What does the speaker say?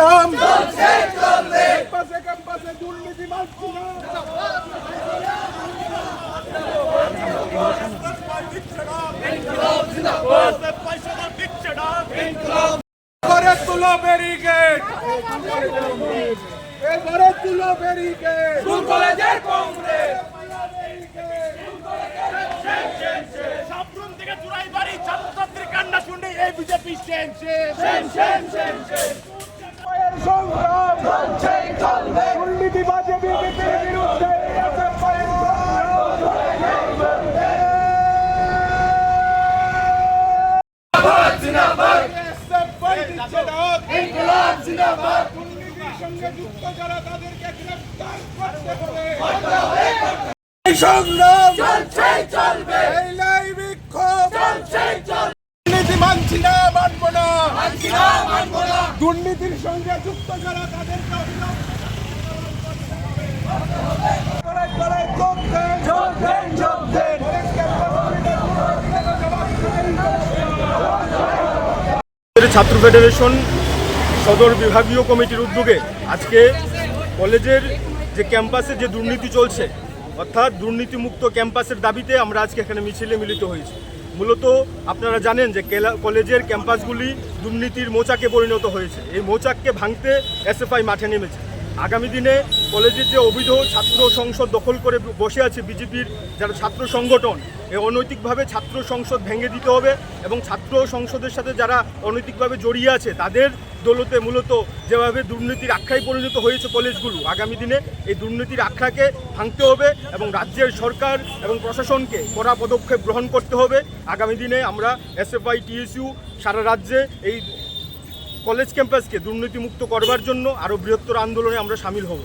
সংগ্রাম ক্যাম্পাসে ক্যাম্পাসে দুর্নীতি মানছি না। গড়ে তুলো ব্যারিকেড, গড়ে তুলো ব্যারিকেড, স্কুল কলেজের কংগ্রেস সাবরুম থেকে জুরাইবাড়ি ছাত্রছাত্রীর কান্না শুনে এই বিজেপি সেন সংগ্রাম দুর্নীতিবাজ বিজেপির বিরুদ্ধে সঙ্গে যুক্ত যারা তাদেরকে গ্রেফতার করতে হবে। সংগ্রাম চলবে, এই বিক্ষোভ দুর্নীতি মানছি না, মানব না। দুর্নীতির সঙ্গে যুক্ত যারা তাদেরকে ছাত্র ফেডারেশন সদর বিভাগীয় কমিটির উদ্যোগে আজকে কলেজের যে ক্যাম্পাসে যে দুর্নীতি চলছে, অর্থাৎ দুর্নীতিমুক্ত ক্যাম্পাসের দাবিতে আমরা আজকে এখানে মিছিলে মিলিত হয়েছি। মূলত আপনারা জানেন যে কলেজের ক্যাম্পাসগুলি দুর্নীতির মোচাকে পরিণত হয়েছে। এই মোচাককে ভাঙতে এসএফআই মাঠে নেমেছে। আগামী দিনে কলেজের যে অবৈধ ছাত্র সংসদ দখল করে বসে আছে বিজেপির যারা ছাত্র সংগঠন, এই অনৈতিকভাবে ছাত্র সংসদ ভেঙে দিতে হবে এবং ছাত্র সংসদের সাথে যারা অনৈতিকভাবে জড়িয়ে আছে তাদের দৌলতে মূলত যেভাবে দুর্নীতির আখড়ায় পরিণত হয়েছে কলেজগুলো, আগামী দিনে এই দুর্নীতির আখড়াকে ভাঙতে হবে এবং রাজ্যের সরকার এবং প্রশাসনকে কড়া পদক্ষেপ গ্রহণ করতে হবে। আগামী দিনে আমরা এসএফআই টিএসইউ সারা রাজ্যে এই কলেজ ক্যাম্পাসকে দুর্নীতিমুক্ত করবার জন্য আরও বৃহত্তর আন্দোলনে আমরা সামিল হব।